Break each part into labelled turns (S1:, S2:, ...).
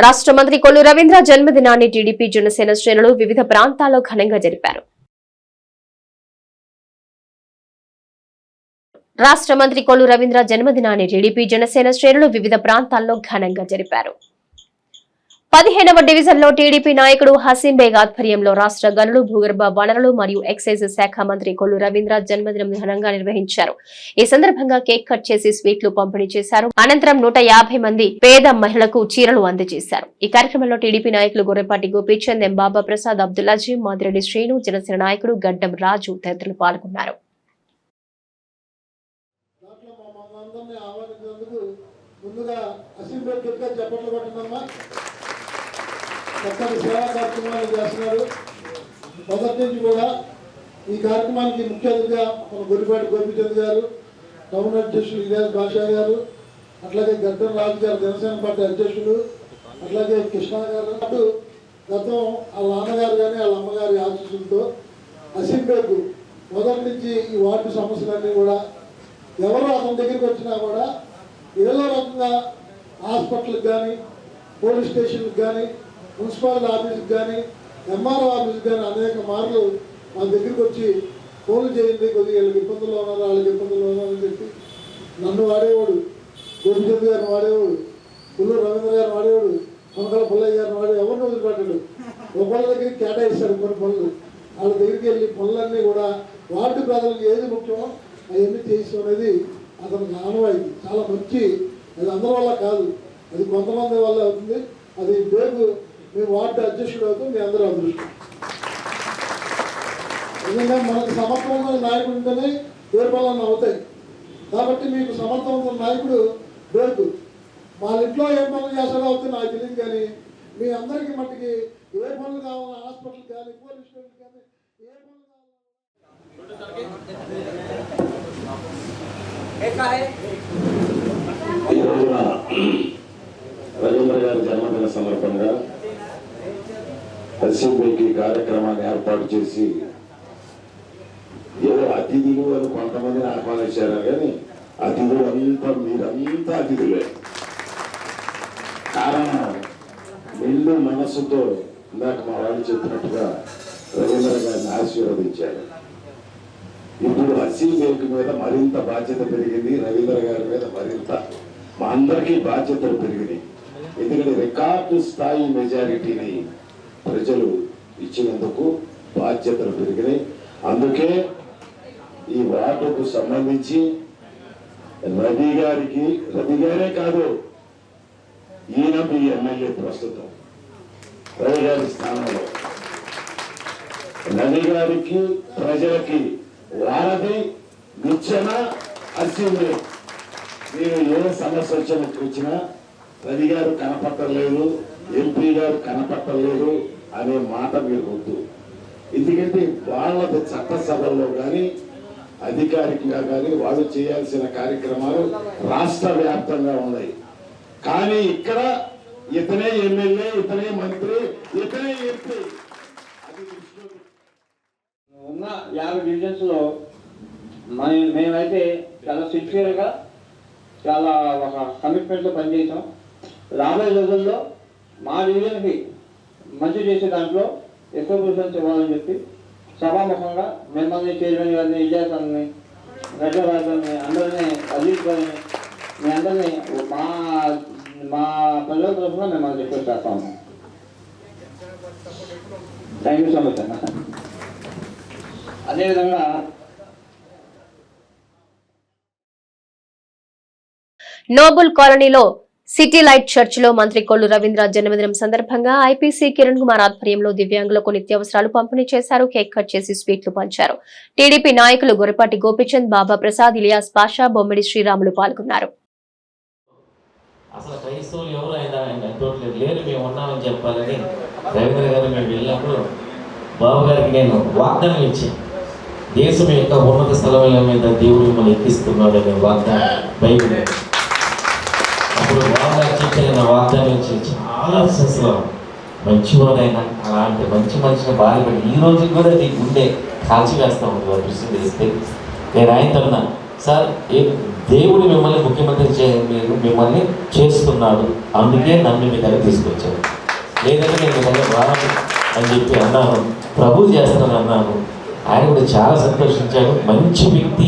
S1: రాష్ట్ర మంత్రి కొల్లు రవీంద్ర జన్మదినాన్ని టీడీపీ జనసేన శ్రేణులు వివిధ ప్రాంతాల్లో ఘనంగా జరిపారు. రాష్ట్ర మంత్రి కొల్లు రవీంద్ర జన్మదినాన్ని టీడీపీ జనసేన శ్రేణులు వివిధ ప్రాంతాల్లో ఘనంగా జరిపారు. 15వ డివిజన్లో టీడీపీ నాయకుడు హసీం బేగ్ ఆధ్వర్యంలో రాష్ట్ర గనులు, భూగర్భ వనరులు మరియు ఎక్సైజ్ శాఖ మంత్రి కొల్లు రవీంద్ర జన్మదినం ఘనంగా నిర్వహించారు. ఈ సందర్భంగా కేక్ కట్ చేసి స్వీట్లు పంపిణీ చేశారు. అనంతరం 150 మంది పేద మహిళలకు చీరలు అందజేశారు. ఈ కార్యక్రమంలో టీడీపీ నాయకులు గొర్రెపాటి గోపీచంద్, ఎం బాబా ప్రసాద్, అబ్దుల్లాజీ, మాదిరెడ్డి శ్రీను, జనసేన నాయకుడు గడ్డం రాజు తదితరులు పాల్గొన్నారు.
S2: చక్కటి సేవా కార్యక్రమాలు చేస్తున్నారు. మొదటి నుంచి కూడా ఈ కార్యక్రమానికి ముఖ్య అతిథిగా మన గొర్రెపాటి గోపీచంద్ గారు, టౌన్ అధ్యక్షులు ఇలియాస్ బాషా గారు, అట్లాగే గడ్డం రాజు గారు జనసేన పార్టీ అధ్యక్షులు, అట్లాగే కృష్ణ గారు, గతం వాళ్ళ నాన్నగారు కానీ వాళ్ళ అమ్మగారి ఆశీస్సులతో అసెంబ్లీకు మొదటి నుంచి ఈ వార్డు సమస్యలన్నీ కూడా ఎవరు అతని దగ్గరికి వచ్చినా కూడా ఏదో రకంగా హాస్పిటల్కి కానీ, పోలీస్ స్టేషన్కి కానీ, మున్సిపాలిటీ ఆఫీస్కి కానీ, ఎంఆర్ఓ ఆఫీస్కి కానీ అనేక మార్లు మా దగ్గరికి వచ్చి ఫోన్లు చేయండి, కొద్దిగా వీళ్ళకి ఇబ్బందులు ఉన్నారు, వాళ్ళకి ఇబ్బందులు ఉన్నారని చెప్పి నన్ను వాడేవాడు, గోపిచంద్ గారిని వాడేవాడు, కొల్లు రవీంద్ర గారిని వాడేవాడు, కొనకల పుల్లయ్య గారిని వాడే ఎవరిని వదిలిపెట్టాడు. ఒకళ్ళ దగ్గరికి కేటాయిస్తాడు కొన్ని పనులు. వాళ్ళ దగ్గరికి వెళ్ళి పనులన్నీ కూడా వార్డు ప్రజలకు ఏది ముఖ్యమో అవన్నీ చేస్తాం అనేది అతనికి ఆనవాయితీ. చాలా మంచి, అది అందరి వల్ల కాదు, అది కొంతమంది వల్ల అవుతుంది. అది బేగు మేము వార్డు అధ్యక్షుడు అవుతాం, మీ అందరూ అదృష్టం. ఎందుకంటే మనకు సమర్థవంతమైన నాయకుడు ఉంటేనే పేర్పాలన్న అవుతాయి. కాబట్టి మీకు సమర్థవంతమైన నాయకుడు బేగు. వాళ్ళ ఇంట్లో ఏ పనులు చేస్తారో అవుతుంది నాకు తెలియదు, కానీ మీ అందరికీ మట్టికి ఏ పనులు కావాలో హాస్పిటల్ కానీ, పోలీస్ స్టేషన్ కానీ, ఏ పనులు
S3: రవీంద్ర గారి జన్మదిన సందర్భంగా అసెంబ్లీకి కార్యక్రమాన్ని ఏర్పాటు చేసి ఏదో అతిథులు అని కొంతమందిని ఆహ్వానించారు, కానీ అతిథులు అంతా మీరంతా అతిథులే. కారణం నిండు మనస్సుతో ఇందాక మా వాళ్ళు చెప్పినట్టుగా రవీంద్ర గారిని ఆశీర్వదించారు. ఇప్పుడు అసెంబ్లీకి మీద మరింత బాధ్యత పెరిగింది, రవీంద్ర గారి మీద మరింత మా అందరికీ బాధ్యతలు పెరిగినాయి. ఎందుకంటే రికార్డు స్థాయి మెజారిటీని ప్రజలు ఇచ్చినందుకు బాధ్యతలు పెరిగినాయి. అందుకే ఈ వార్డుకు సంబంధించి రవి గారే కాదు, ఈయన మీ ఎమ్మెల్యే ప్రస్తుతం రవి గారి స్థానంలో రవి గారికి ప్రజలకి వారధి నిచ్చెన అసెంబ్లీ. మీరు ఏ సమస్య వచ్చినా రవి గారు కనపట్టలేదు, ఎంపీ గారు కనపట్టలేదు అనే మాట మీరు వద్దు. ఎందుకంటే వాళ్ళది చట్టసభల్లో కానీ అధికారికంగా కానీ వాళ్ళు చేయాల్సిన కార్యక్రమాలు రాష్ట్ర వ్యాప్తంగా ఉన్నాయి. కానీ ఇక్కడ ఇతనే ఎమ్మెల్యే, ఇతనే మంత్రి, ఇతనే ఎంపీ.
S4: ఉన్న 50 డివిజన్స్లో మేమైతే చాలా సిన్సియర్గా, చాలా ఒక కమిట్మెంట్తో పనిచేసాం. రాబోయే రోజుల్లో మా డివిజన్కి మంచి చేసే దాంట్లో ఎక్కువ ప్రిఫరెన్స్ ఇవ్వాలని చెప్పి సభాముఖంగా మిమ్మల్ని, చైర్మన్ గారిని, ఇలియాసాన్ని, గడ్డరాజుని, అందరినీ, అజిత్ గారిని, మీ అందరినీ మా ప్రజల తరఫున మిమ్మల్ని రిక్వెస్ట్ చేస్తాము. థ్యాంక్ యూ సో మచ్ అన్న. అదేవిధంగా
S1: నోబుల్ కాలనీలో సిటీ లైట్ చర్చ్ లో మంత్రి కొల్లు రవీంద్ర జన్మదినం సందర్భంగా ఐపీసీ కిరణ్ కుమార్ ఆధ్వర్యంలో దివ్యాంగులకు నిత్యావసరాలు పంపిణీ చేశారు. కేక్ కట్ చేసి స్వీట్లు పంచారు. టీడీపీ నాయకులు గొర్రెపాటి గోపీచంద్, బాబా ప్రసాద్, ఇలియాస్ బాషా, బొమ్మిడి శ్రీరాములు పాల్గొన్నారు.
S5: అసలు క్రైస్తవులు ఎవరు లేరు, మేము ఉన్నామని చెప్పాలని రవీంద్ర గారు మేము వెళ్ళినప్పుడు బాబు గారికి నేను వాగ్దానం ఇచ్చాను. దేశం యొక్క ఉన్నత స్థలముల మీద దేవుడు మిమ్మల్ని ఎక్కిస్తున్నాడు అనే వాగ్దానం బైబిల్. అప్పుడు బాబు గారు చెప్పిన వాగ్దానం ఇచ్చి చాలా అసలు మంచివాడైనా అలాంటి మంచి మనిషిని బాధపడి ఈ రోజుకి కూడా నీకు ఉండే కాల్చి వేస్తా ఉంది. దృష్టి తెలిస్తే నేను ఆయన తరున్నా సార్ దేవుడు మిమ్మల్ని ముఖ్యమంత్రి మిమ్మల్ని చేస్తున్నాడు, అందుకే నన్ను మీ దగ్గర తీసుకొచ్చాడు. లేదంటే నేను మీ దగ్గర రాను అని చెప్పి అన్నాను. ప్రభు చేస్తాను అన్నాను. ఆయన కూడా చాలా సంతోషించాడు. మంచి వ్యక్తి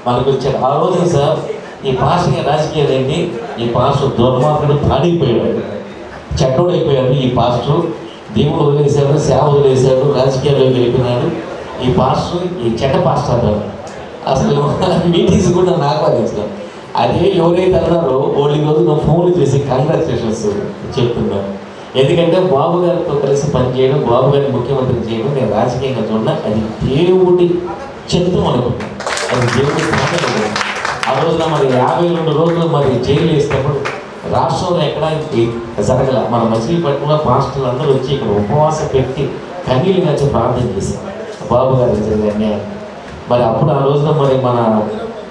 S5: మనకు వచ్చాడు. ఆ రోజు సార్ ఈ పాస్టర్ రాజకీయాలు ఏంటి, ఈ పాస్టర్ దుర్మార్గుడు పాడైపోయాడు, చెడ్డోడు అయిపోయాడు. ఈ పాస్టర్ దేవుడు వదిలేశాడు, సేవ వదిలేశాడు, రాజకీయాల్లో వెళ్ళిపోయినాడు. ఈ పాస్టర్ ఈ చెడ్డ పాస్టర్ అన్నాడు. అసలు మీటింగ్స్ కూడా నాకు అసలు అదే ఎవరైతే అన్నారో వాళ్ళు ఈరోజు నా ఫోన్లు చేసి కంగ్రాచులేషన్స్ చెప్తున్నాను. ఎందుకంటే బాబు గారితో కలిసి పనిచేయడం, బాబు గారిని ముఖ్యమంత్రి చేయడం నేను రాజకీయంగా చూడడం అది దేవుడి చిత్తం అనుకుంటున్నాను. అది దేవుడి మాట. ఆ రోజున మరి 52 రోజులు మరి జైలు వేసినప్పుడు రాష్ట్రంలో ఎక్కడ జరగల. మన మచిలీపట్నంలో పాస్టర్లు అందరూ వచ్చి ఇక్కడ ఉపవాసం పెట్టి కన్నీళ్ళు కాచి ప్రార్థన చేశారు బాబు గారు జరిగే అన్యాయం. మరి అప్పుడు ఆ రోజున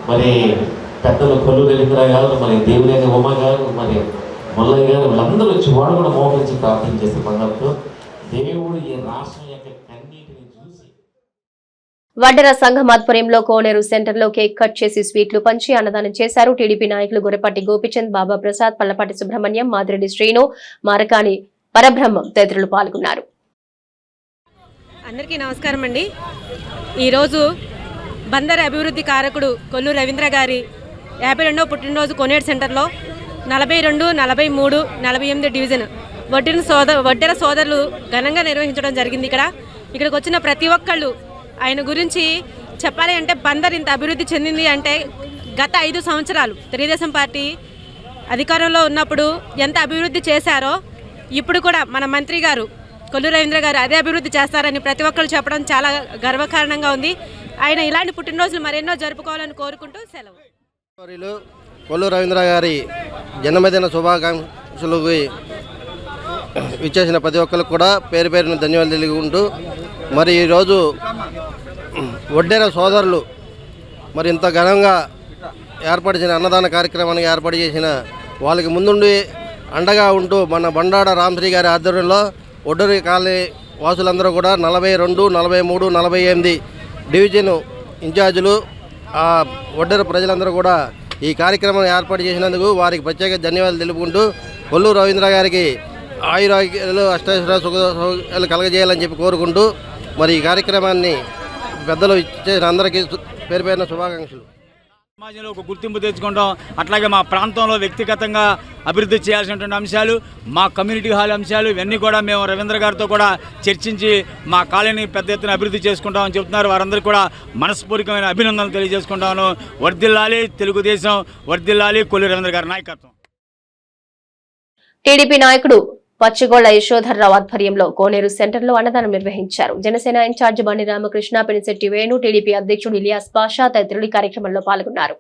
S5: మరి పెద్దలు కొల్లు రవీంద్ర గారు, మరి దేవులేని ఉమ గారు, మరి ముల్లయ్య గారు వీళ్ళందరూ వచ్చి వాడు కూడా మోకరించి ప్రార్థన చేస్తే పండుగతో దేవుడు ఈ రాష్ట్రం యొక్క కన్నీటిని చూసి.
S1: వడ్డెర సంఘం ఆధ్వర్యంలో కోనేరు సెంటర్లో కేక్ కట్ చేసి స్వీట్లు పంచి అన్నదానం చేశారు. టీడీపీ నాయకులు గొర్రెపాటి గోపిచంద్, బాబా ప్రసాద్, పల్లపాటి సుబ్రహ్మణ్యం, మాదిరెడ్డి శ్రీను, మారకాని పరబ్రహ్మం తదితరులు పాల్గొన్నారు.
S6: అందరికీ నమస్కారం అండి. ఈరోజు బందర్ అభివృద్ధి కారకుడు కొల్లు రవీంద్ర గారి 52వ పుట్టినరోజు కోనేరు సెంటర్లో 42, 43, 48 డివిజన్ వడ్డెర సోదరులు ఘనంగా నిర్వహించడం జరిగింది. ఇక్కడికి వచ్చిన ప్రతి ఒక్కళ్ళు ఆయన గురించి చెప్పాలి అంటే బందర్ ఇంత అభివృద్ధి చెందింది అంటే గత 5 సంవత్సరాలు తెలుగుదేశం పార్టీ అధికారంలో ఉన్నప్పుడు ఎంత అభివృద్ధి చేశారో ఇప్పుడు కూడా మన మంత్రి గారు కొల్లు రవీంద్ర గారు అదే అభివృద్ధి చేస్తారని ప్రతి ఒక్కరు చెప్పడం చాలా గర్వకారణంగా ఉంది. ఆయన ఇలాంటి పుట్టినరోజులు మరెన్నో జరుపుకోవాలని కోరుకుంటూ సెలవు.
S7: కొల్లు రవీంద్ర గారి జన్మదిన శుభాకాంక్షలకు ఇచ్చేసిన ప్రతి ఒక్కరికి కూడా పేరు పేరున ధన్యవాదాలు తెలుపుకుంటూ, మరి ఈరోజు వడ్డెర సోదరులు మరి ఇంత ఘనంగా ఏర్పాటు చేసిన అన్నదాన కార్యక్రమానికి ఏర్పాటు చేసిన వాళ్ళకి ముందుండి అండగా ఉంటూ మన బండాడ రామశ్రీ గారి ఆధ్వర్యంలో వడ్డెర కాలనీ వాసులందరూ కూడా 42, 43, 48 డివిజన్ ఇన్ఛార్జీలు ఆ వడ్డెర ప్రజలందరూ కూడా ఈ కార్యక్రమం ఏర్పాటు చేసినందుకు వారికి ప్రత్యేక ధన్యవాదాలు తెలుపుకుంటూ కొల్లు రవీంద్ర గారికి ఆయురారోగ్యాలు అష్టైశ్వర్య సుఖాలు కలగజేయాలని చెప్పి కోరుకుంటూ మరి ఈ కార్యక్రమాన్ని పెద్దలు ఇచ్చేసిన అందరికీ పేరు పేరున శుభాకాంక్షలు.
S8: సమాజంలో ఒక గుర్తింపు తెచ్చుకుంటాం. అట్లాగే మా ప్రాంతంలో వ్యక్తిగతంగా అభివృద్ధి చేయాల్సినటువంటి అంశాలు, మా కమ్యూనిటీ హాల్ అంశాలు ఇవన్నీ కూడా మేము రవీంద్ర గారితో కూడా చర్చించి మా కాలనీ పెద్ద ఎత్తున అభివృద్ధి చేసుకుంటామని చెప్తున్నారు. వారందరూ కూడా మనస్ఫూర్తికమైన అభినందనలు తెలియజేసుకుంటాను. వర్ధిల్లాలి తెలుగుదేశం, వర్ధిల్లాలి కొల్లు రవీంద్ర గారి నాయకత్వం.
S1: టీడీపీ నాయకుడు పచ్చిగొళ్ల యశోధర్రావు ఆధ్వర్యంలో కోనేరు సెంటర్లో అన్నదానం నిర్వహించారు. జనసేన ఇన్ఛార్జి బండి రామకృష్ణ, పెనిశెట్టి వేణు, టీడీపీ అధ్యక్షుడు ఇలియాస్ పాషా తదితరులు ఈ కార్యక్రమంలో పాల్గొన్నారు.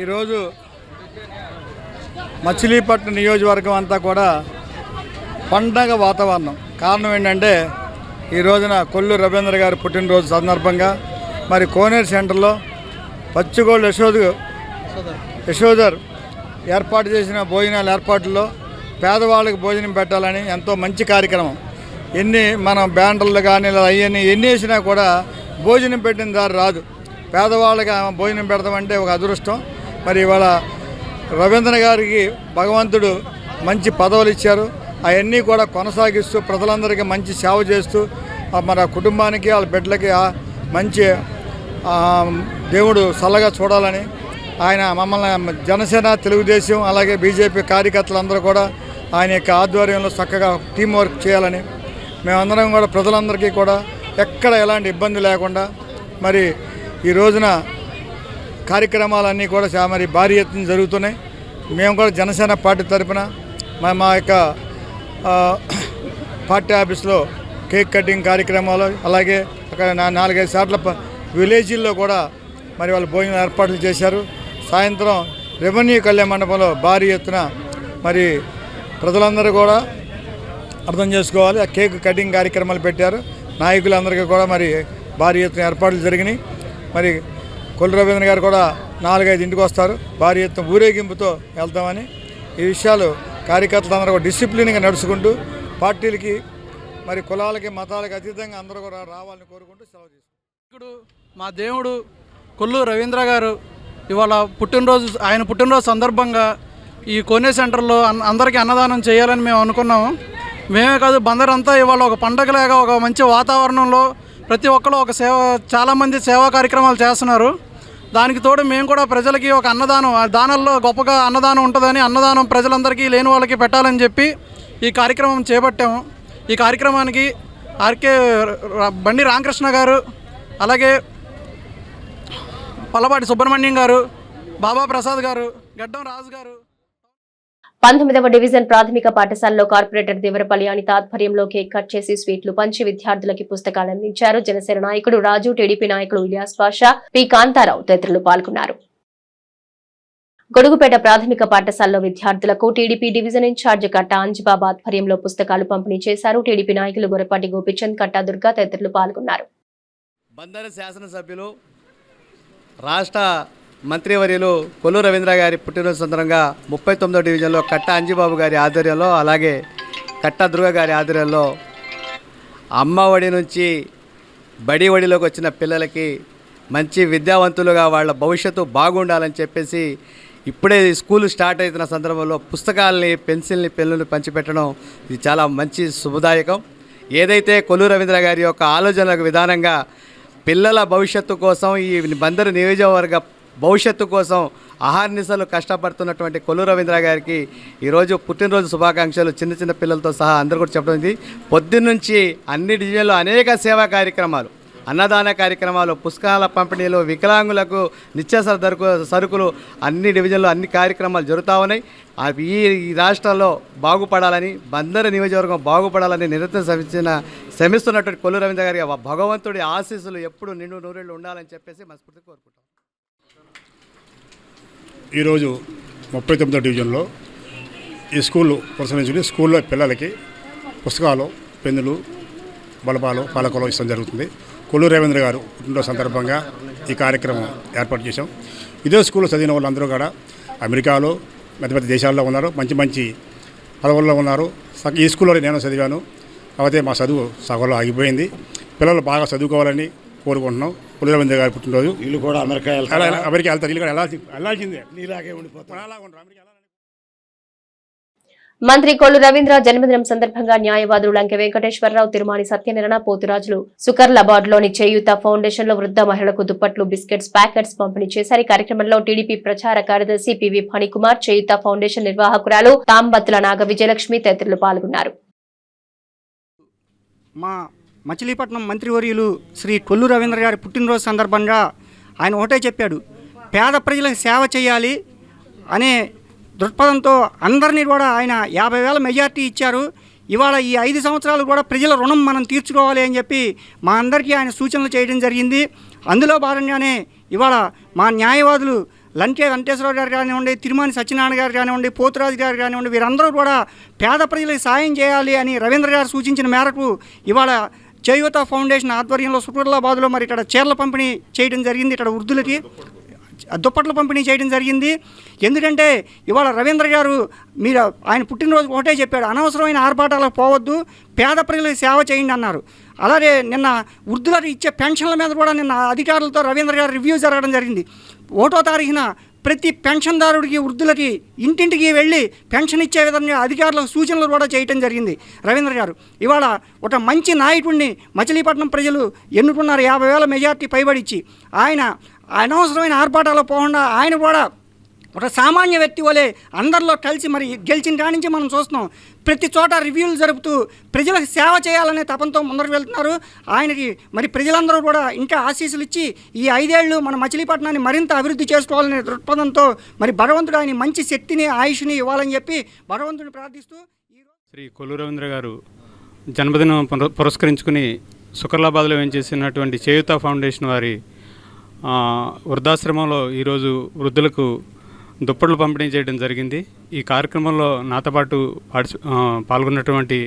S9: ఈరోజు మచిలీపట్నం నియోజకవర్గం అంతా కూడా పండగ వాతావరణం. కారణం ఏంటంటే ఈ రోజున కొల్లు రవీంద్ర గారి పుట్టినరోజు సందర్భంగా మరి కోనేరు సెంటర్లో పచ్చిగొళ్ల యశోధర్ ఏర్పాటు చేసిన భోజనాల ఏర్పాట్లలో పేదవాళ్ళకి భోజనం పెట్టాలని ఎంతో మంచి కార్యక్రమం. మనం బ్యానర్లు కానీ అవన్నీ ఎన్ని వేసినా కూడా భోజనం పెట్టిన దారి రాదు. పేదవాళ్ళకి భోజనం పెడతామంటే ఒక అదృష్టం. మరి ఇవాళ రవీంద్ర గారికి భగవంతుడు మంచి పదవులు ఇచ్చారు. అవన్నీ కూడా కొనసాగిస్తూ ప్రజలందరికీ మంచి సేవ చేస్తూ మన కుటుంబానికి వాళ్ళ బిడ్డలకి మంచి దేవుడు చల్లగా చూడాలని ఆయన మమ్మల్ని జనసేన, తెలుగుదేశం అలాగే బీజేపీ కార్యకర్తలందరూ కూడా ఆయన యొక్క ఆధ్వర్యంలో చక్కగా టీం వర్క్ చేయాలని మేమందరం కూడా ప్రజలందరికీ కూడా ఎక్కడ ఎలాంటి ఇబ్బంది లేకుండా మరి ఈ రోజున కార్యక్రమాలన్నీ కూడా మరి భారీ ఎత్తున జరుగుతున్నాయి. మేము కూడా జనసేన పార్టీ తరఫున మా యొక్క పార్టీ ఆఫీస్లో కేక్ కటింగ్ కార్యక్రమాలు, అలాగే అక్కడ 4-5 సార్ల విలేజీల్లో కూడా మరి వాళ్ళు భోజనం ఏర్పాట్లు చేశారు. సాయంత్రం రెవెన్యూ కళ్యాణ మండపంలో భారీ ఎత్తున మరి ప్రజలందరూ కూడా అర్థం చేసుకోవాలి ఆ కేక్ కటింగ్ కార్యక్రమాలు పెట్టారు. నాయకులందరికీ కూడా మరి భారీ ఎత్తున ఏర్పాట్లు జరిగినాయి. మరి కొల్లు రవీంద్ర గారు కూడా 4-5 ఇంటికి వస్తారు. భారీ ఎత్తున ఊరేగింపుతో వెళ్తామని ఈ విషయాలు కార్యకర్తలందరూ కూడా డిసిప్లిన్గా నడుచుకుంటూ పార్టీలకి మరి కులాలకి మతాలకి అతీతంగా అందరూ కూడా రావాలని కోరుకుంటూ సెలవు తీసుకుంటాం.
S10: మా దేవుడు కొల్లు రవీంద్ర గారు ఇవాళ ఆయన పుట్టినరోజు సందర్భంగా ఈ కోనే సెంటర్లో అందరికీ అన్నదానం చేయాలని మేము అనుకున్నాము. మేమే కాదు, బందరంతా ఇవాళ ఒక పండగలాగా ఒక మంచి వాతావరణంలో ప్రతి ఒక్కరు చాలామంది సేవా కార్యక్రమాలు చేస్తున్నారు. దానికి తోడు మేము కూడా ప్రజలకి ఒక అన్నదానం, దానాల్లో గొప్పగా అన్నదానం ఉంటుందని, అన్నదానం ప్రజలందరికీ లేని వాళ్ళకి పెట్టాలని చెప్పి ఈ కార్యక్రమం చేపట్టాము. ఈ కార్యక్రమానికి బండి రామకృష్ణ గారు, అలాగే పల్లపాటి సుబ్రహ్మణ్యం గారు, బాబా ప్రసాద్ గారు, గడ్డం రాజు గారు.
S1: 19వ డివిజన్ ప్రాథమిక పాఠశాలలో కార్పొరేటర్ దేవరపల్లి అనిత ఆధ్వర్యంలో కేక్ కట్ చేసి స్వీట్లు పంచి విద్యార్థులకి పుస్తకాలు అందించారు. జనసేన నాయకుడు రాజు, టీడీపీ నాయకుడు ఇలియాస్ పాషా, పి కాంతారావు తదితరులు పాల్గొన్నారు. గొడుగుపేట ప్రాథమిక పాఠశాలలో విద్యార్థులకు టీడీపీ డివిజన్ ఇన్ఛార్జ్ కట్టా అంజిబాబు ఆధ్వర్యంలో పుస్తకాలు పంపిణీ చేశారు. టీడీపీ నాయకులు గొరపాటి గోపిచంద్, కట్టా దుర్గా తదితరులు పాల్గొన్నారు.
S11: బందరు శాసనసభ్యులు, రాష్ట్ర మంత్రివర్యులు కొల్లు రవీంద్ర గారి పుట్టినరోజు సందర్భంగా 39వ డివిజన్లో కట్టా అంజిబాబు గారి ఆధ్వర్యంలో, అలాగే కట్టా దుర్గ గారి ఆధ్వర్యంలో అమ్మఒడి నుంచి బడి ఒడిలోకి వచ్చిన పిల్లలకి మంచి విద్యావంతులుగా వాళ్ళ భవిష్యత్తు బాగుండాలని చెప్పేసి ఇప్పుడే స్కూల్ స్టార్ట్ అవుతున్న సందర్భంలో పుస్తకాలని, పెన్సిల్ని, పెన్నులు పంచిపెట్టడం ఇది చాలా మంచి శుభదాయకం. ఏదైతే కొల్లు రవీంద్ర గారి యొక్క ఆలోచనలకు విధానంగా పిల్లల భవిష్యత్తు కోసం, ఈ బందరు నియోజకవర్గ భవిష్యత్తు కోసం అహర్నిశలు కష్టపడుతున్నటువంటి కొల్లు రవీంద్ర గారికి ఈరోజు పుట్టినరోజు శుభాకాంక్షలు చిన్న చిన్న పిల్లలతో సహా అందరూ కూడా చెప్పడం జరిగింది. పొద్దున్నుంచి అన్ని డివిజన్లో అనేక సేవా కార్యక్రమాలు, అన్నదాన కార్యక్రమాలు, పుస్తకాల పంపిణీలు, వికలాంగులకు నిత్యావసర సరుకులు అన్ని డివిజన్లో అన్ని కార్యక్రమాలు జరుగుతూ ఉన్నాయి. ఈ రాష్ట్రంలో బాగుపడాలని, బందరు నియోజకవర్గం బాగుపడాలని నిరంతరం శ్రమిస్తున్నటువంటి కొల్లు రవీంద్ర గారి భగవంతుడి ఆశీస్సులు ఎప్పుడు నిండు నూరేళ్ళు ఉండాలని చెప్పేసి మనస్ఫూర్తిగా కోరుకుంటాం.
S12: ఈరోజు 39వ డివిజన్లో ఈ స్కూల్ పురస్కరించుకుని స్కూల్లో పిల్లలకి పుస్తకాలు, పెన్నులు, బలపాలు, పాలకులు ఇష్టం జరుగుతుంది. కొల్లు రవీంద్ర గారు పుట్టినరోజు సందర్భంగా ఈ కార్యక్రమం ఏర్పాటు చేశాం. ఇదే స్కూల్లో చదివిన వాళ్ళందరూ కూడా అమెరికాలో, పెద్ద పెద్ద దేశాల్లో ఉన్నారు, మంచి మంచి పదవుల్లో ఉన్నారు. ఈ స్కూల్లో నేను చదివాను, కాకపోతే మా చదువు సగంలో ఆగిపోయింది. పిల్లలు బాగా చదువుకోవాలని కోరుకుంటున్నాం. కొల్లు రవీంద్ర గారి పుట్టినరోజు.
S3: వీళ్ళు కూడా అమెరికా
S12: వెళ్తారు, వీళ్ళు కూడా వెళ్ళాల్సిందే. నీలాగే ఉండిపోతారు.
S1: మంత్రి కొల్లు రవీంద్ర జన్మదినం సందర్భంగా న్యాయవాదులు లంకె వెంకటేశ్వరరావు, తిరుమాని సత్యనారాయణ, పోతురాజులు సుకర్లాబాద్లోని చేయూత ఫౌండేషన్ లో వృద్ధ మహిళలకు దుప్పట్లు, బిస్కెట్స్ ప్యాకెట్స్ పంపిణీ చేశారు. ఈ కార్యక్రమంలో టీడీపీ ప్రచార కార్యదర్శి పివి ఫణికుమార్, చేయూత ఫౌండేషన్ నిర్వాహకురాలు తాంబత్తుల నాగ విజయలక్ష్మి తదితరులు పాల్గొన్నారు.
S13: మా మచిలీపట్నం మంత్రివర్యులు శ్రీ కొల్లు రవీంద్ర గారి పుట్టినరోజు సందర్భంగా ఆయన ఒకటే చెప్పాడు, పేద ప్రజలకు సేవ చేయాలి అనే దృక్పథంతో అందరినీ కూడా ఆయన 50,000 మెజార్టీ ఇచ్చారు. ఇవాళ ఈ 5 సంవత్సరాలు కూడా ప్రజల రుణం మనం తీర్చుకోవాలి అని చెప్పి మా అందరికీ ఆయన సూచనలు చేయడం జరిగింది. అందులో భాగంగానే ఇవాళ మా న్యాయవాదులు లంకే వెంకటేశ్వరరావు గారు కానివ్వండి, తిరుమాని సత్యనారాయణ గారు కానివ్వండి, పోతురాజు గారు కానివ్వండి, వీరందరూ కూడా పేద ప్రజలకు సాయం చేయాలి అని రవీంద్ర గారు సూచించిన మేరకు ఇవాళ చేయూత ఫౌండేషన్ ఆధ్వర్యంలో సుకర్లాబాద్లో మరి ఇక్కడ చీరల పంపిణీ చేయడం జరిగింది. ఇక్కడ వృద్ధులకి దుప్పట్ల పంపిణీ చేయడం జరిగింది. ఎందుకంటే ఇవాళ రవీంద్ర గారు మీరు ఆయన పుట్టినరోజు ఒకటే చెప్పాడు, అనవసరమైన ఆర్భాటాలకు పోవద్దు, పేద ప్రజలకు సేవ చేయండి అన్నారు. అలాగే నిన్న వృద్ధులకు ఇచ్చే పెన్షన్ల మీద కూడా నిన్న అధికారులతో రవీంద్ర గారు రివ్యూ జరగడం జరిగింది. 1వ తారీఖున ప్రతి పెన్షన్దారుడికి, వృద్ధులకి ఇంటింటికి వెళ్ళి పెన్షన్ ఇచ్చే విధంగా అధికారులకు సూచనలు కూడా చేయడం జరిగింది రవీంద్ర గారు. ఇవాళ ఒక మంచి నాయకుడిని మచిలీపట్నం ప్రజలు ఎన్నుకున్నారు, 50,000 మెజార్టీ పైబడిచ్చి. ఆయన అనవసరమైన ఆర్భాటాలు పోకుండా ఆయన కూడా ఒక సామాన్య వ్యక్తి వలె అందరిలో కలిసి మరి గెలిచిన కాడి నుంచి మనం చూస్తున్నాం, ప్రతి చోట రివ్యూలు జరుపుతూ ప్రజలకు సేవ చేయాలనే తపంతో ముందరకు వెళ్తున్నారు. ఆయనకి మరి ప్రజలందరూ కూడా ఇంకా ఆశీస్సులు ఇచ్చి ఈ 5 ఏళ్ళు మన మచిలీపట్నాన్ని మరింత అభివృద్ధి చేసుకోవాలనే దృక్పథంతో మరి భగవంతుడు ఆయన మంచి శక్తిని, ఆయుష్ని ఇవ్వాలని చెప్పి భగవంతుడిని ప్రార్థిస్తూ
S14: శ్రీ కొల్లు రవీంద్ర గారు జన్మదినం పురస్కరించుకుని సుకర్లాబాద్లో వేయించేసినటువంటి చేయూత ఫౌండేషన్ వారి వృద్ధాశ్రమంలో ఈరోజు వృద్ధులకు దుప్పట్లు పంపిణీ చేయడం జరిగింది. ఈ కార్యక్రమంలో నాతో పాటు పాల్గొన్నటువంటి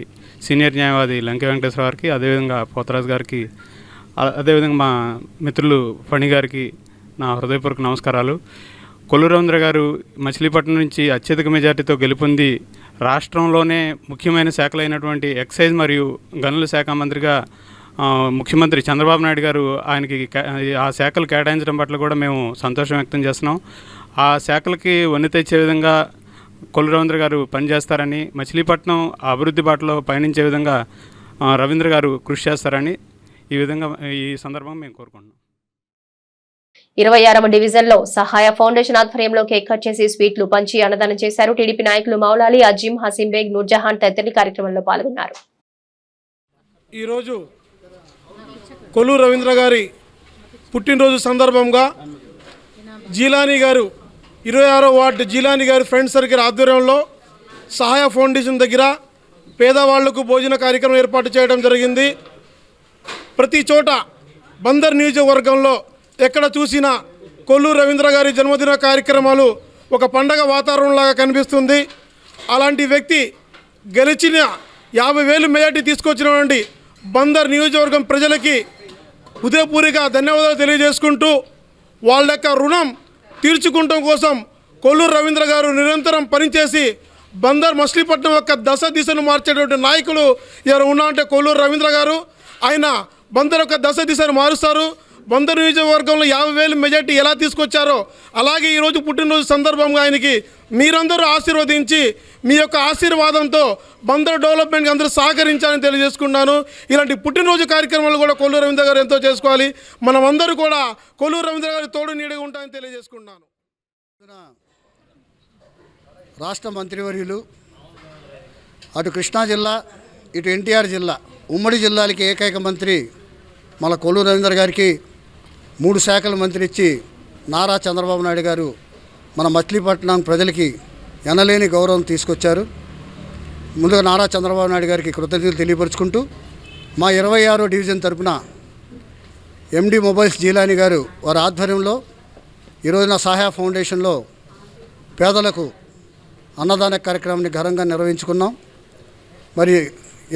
S14: సీనియర్ న్యాయవాది లంకె వెంకటేశ్వర గారికి, అదేవిధంగా పోతరాజు గారికి, అదేవిధంగా మా మిత్రులు ఫణి గారికి నా హృదయపూర్వక నమస్కారాలు. కొల్లు రవీంద్ర గారు మచిలీపట్నం నుంచి అత్యధిక మెజార్టీతో గెలుపొంది రాష్ట్రంలోనే ముఖ్యమైన శాఖలైనటువంటి ఎక్సైజ్ మరియు గనుల శాఖ మంత్రిగా ముఖ్యమంత్రి చంద్రబాబు నాయుడు గారు ఆయనకి ఆ శాఖలు కేటాయించడం పట్ల కూడా మేము సంతోషం వ్యక్తం చేస్తున్నాం. ఆ శాఖలకి వన్నె తెచ్చే విధంగా కొల్లు రవీంద్ర గారు పనిచేస్తారని, మచిలీపట్నం అభివృద్ధి బాటలో పయనించే విధంగా రవీంద్ర గారు కృషి చేస్తారని ఈ సందర్భంగా మేము కోరుకుంటున్నాం.
S1: 26వ డివిజన్లో సహాయ ఫౌండేషన్ ఆధ్వర్యంలో కేక్ కట్ చేసి స్వీట్లు పంచి అన్నదానం చేశారు. టీడీపీ నాయకులు మౌలాలి, అజీం, హసీం బేగ్, నూర్జహాన్ తదితరులు కార్యక్రమంలో పాల్గొన్నారు.
S15: ఈరోజు కొల్లు రవీంద్ర గారి పుట్టినరోజు సందర్భంగా జీలానీ గారు 26వ వార్డు జీలానీ గారి ఫ్రెండ్ సర్కిల్ ఆధ్వర్యంలో సహాయ ఫౌండేషన్ దగ్గర పేదవాళ్లకు భోజన కార్యక్రమం ఏర్పాటు చేయడం జరిగింది. ప్రతి చోట బందర్ నియోజకవర్గంలో ఎక్కడ చూసినా కొల్లు రవీంద్ర గారి జన్మదిన కార్యక్రమాలు ఒక పండగ వాతావరణంలాగా కనిపిస్తుంది. అలాంటి వ్యక్తి గెలిచిన 50,000 మెజార్టీ తీసుకొచ్చినటువంటి బందర్ నియోజకవర్గం ప్రజలకి హృదయపూర్వక ధన్యవాదాలు తెలియజేసుకుంటూ వాళ్ళ యొక్క రుణం తీర్చుకుంటాం కోసం కొల్లు రవీంద్ర గారు నిరంతరం పనిచేసి బందర్ మచిలీపట్నం యొక్క దశ దిశను మార్చేటువంటి నాయకులు ఎవరు ఉన్నా అంటే కొల్లు రవీంద్ర గారు. ఆయన బందర్ యొక్క దశ దిశను మారుస్తారు. బందర్ నియోజకవర్గంలో 50,000 మెజార్టీ ఎలా తీసుకొచ్చారో అలాగే ఈరోజు పుట్టినరోజు సందర్భంగా ఆయనకి మీరందరూ ఆశీర్వదించి మీ యొక్క ఆశీర్వాదంతో బందర్ డెవలప్మెంట్కి అందరూ సహకరించాలని తెలియజేసుకున్నాను. ఇలాంటి పుట్టినరోజు కార్యక్రమాలు కూడా కొల్లు రవీంద్ర గారు ఎంతో చేసుకోవాలి. మనమందరూ కూడా కొల్లు రవీంద్ర గారి తోడు నీడగా ఉంటామని తెలియజేసుకున్నాను.
S9: రాష్ట్ర మంత్రివర్యులు అటు కృష్ణా జిల్లా ఇటు ఎన్టీఆర్ జిల్లా ఉమ్మడి జిల్లాలకి ఏకైక మంత్రి మన కొల్లు రవీంద్ర గారికి 3 శాఖల మంత్రి ఇచ్చి నారా చంద్రబాబు నాయుడు గారు మన మచిలీపట్నం ప్రజలకి ఎనలేని గౌరవం తీసుకొచ్చారు. ముందుగా నారా చంద్రబాబు నాయుడు గారికి కృతజ్ఞతలు తెలియపరుచుకుంటూ మా 26వ డివిజన్ తరపున ఎండి మొబైల్స్ జీలానీ గారు వారి ఆధ్వర్యంలో ఈరోజున సహాయ ఫౌండేషన్లో పేదలకు అన్నదాన కార్యక్రమాన్ని ఘనంగా నిర్వహించుకున్నాం. మరి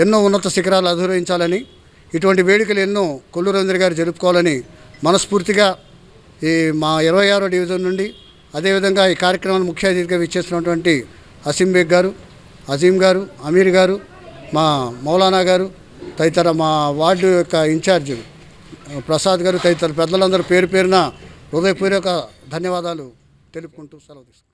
S9: ఎన్నో ఉన్నత శిఖరాలు అధిరోహించాలని, ఇటువంటి వేడుకలు ఎన్నో కొల్లు రవీంద్ర గారు జరుపుకోవాలని మనస్ఫూర్తిగా ఈ మా 26వ డివిజన్ నుండి, అదేవిధంగా ఈ కార్యక్రమాన్ని ముఖ్య అతిథిగా విచ్చేసినటువంటి హసీం బేగ్ గారు, అజీం గారు, అమీర్ గారు, మా మౌలానా గారు, తదితర మా వార్డు యొక్క ఇన్ఛార్జ్ ప్రసాద్ గారు, తదితర పెద్దలందరూ పేరు పేరున హృదయపూర్వక ధన్యవాదాలు తెలుపుకుంటూ సెలవు తీసుకుంటాం.